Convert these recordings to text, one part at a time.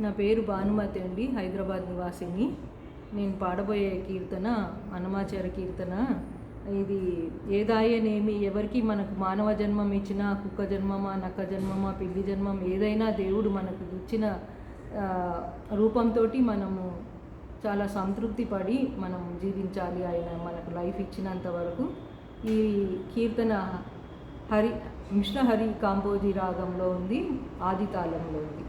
నా పేరు భానుమతి అండి, హైదరాబాద్ నివాసిని. నేను పాడబోయే కీర్తన అన్నమాచార్య కీర్తన. ఇది ఏదాయనేమి, ఎవరికి మనకు మానవ జన్మం ఇచ్చినా, కుక్క జన్మమా, నక్క జన్మమా, పిల్లి జన్మం ఏదైనా దేవుడు మనకు ఇచ్చిన రూపంతో మనము చాలా సంతృప్తి పడి మనం జీవించాలి. ఆయన మనకు లైఫ్ ఇచ్చినంత వరకు. ఈ కీర్తన మిశ్ర హరి కాంపోజీ రాగంలో ఉంది, ఆది తాళంలో ఉంది.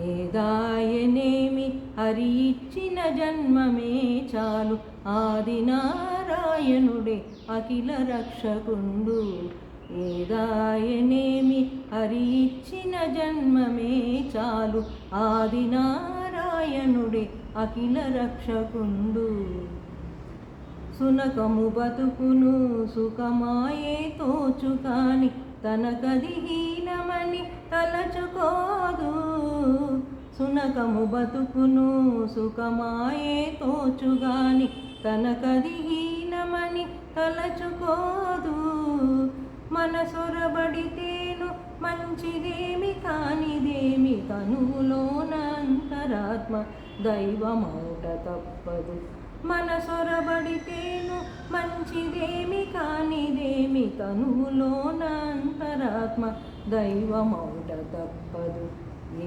ఏదాయనేమి, హరి ఇచ్చిన జన్మమే చాలు, ఆది నారాయణుడే అఖిల రక్షకుండు. ఏదాయనేమి, హరి ఇచ్చిన జన్మమే చాలు, ఆది నారాయణుడే అఖిల రక్షకుండు. సునకము బతుకును సుఖమాయే తోచు కాని, తనకది హీనమని తలచుకోదు. సునకము బతుకును సుఖమాయే తోచుగాని, తనకది హీనమని తలచుకోదు. మనసొరబడితేను మంచిదేమి కానిదేమి, తనువులోన అంతరాత్మ దైవమౌట తప్పదు. మనసొరబడితేను మంచిదేమి కానిదేమి, తనువులోన అంతరాత్మ దైవమౌట తప్పదు.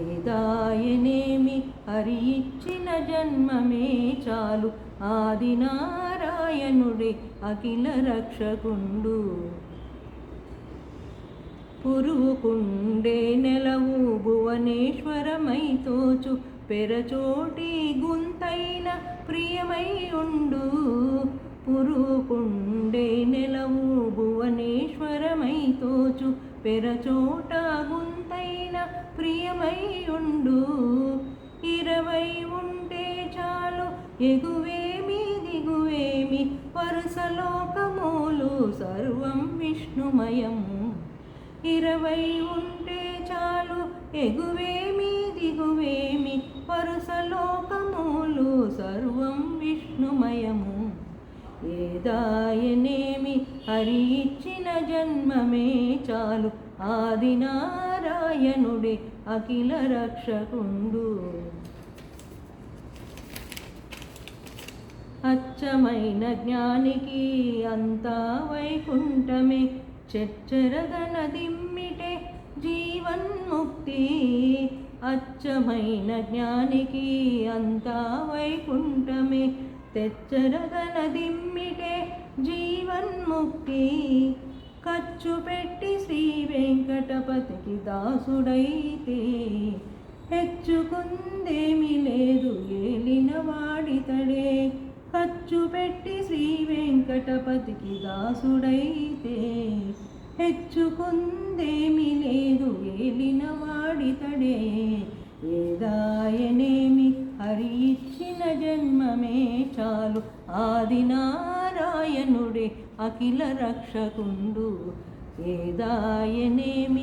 ఏదాయనేమి, హరి ఇచ్చిన జన్మమే చాలు, ఆది నారాయణుడే అఖిల రక్షకుండు. పురువుకుండే నెలవు భువనేశ్వరమై తోచు, పెరచోటి గుంతైన ప్రియమై ఉండు. పురువుకుండే నెలవు భువనేశ్వరమై తోచు, పెరచోట గుంతైన ప్రియమై ఉండు. 20 ఉంటే చాలు, ఎగువేమి దిగువేమి, వరుసలోకములు సర్వం విష్ణుమయము. 20 ఉంటే చాలు, ఎగువేమి దిగువేమి, వరుసలోకములు సర్వం విష్ణుమయము. ఏదాయనేమి, హరి ఇచ్చిన జన్మమే చాలు, ఆది నారాయణుడే అఖిల రక్షకుండు. అచ్చమైన జ్ఞానికి అంతా వైకుంఠమే, చెచ్చరగనదిమ్మిటే జీవన్ముక్తి. అచ్చమైన జ్ఞానికి అంతా వైకుంఠమే, తెచ్చరగనదిమ్మిటే జీవన్ముక్తి. ఖర్చు పెట్టి శ్రీ వెంకటపతికి దాసుడైతే, హెచ్చుకుందేమి లేదు ఏలిన వాడితడే. ఖర్చు పెట్టి శ్రీ వెంకటపతికి దాసుడైతే, హెచ్చుకుందేమి లేదు ఏలిన వాడితడే. ఏదాయనేమి, హరి ఇచ్చిన జన్మమే చాలు, ఆది నారాయణుడే అఖిల రక్షకుండు. ఏదాయనేమి,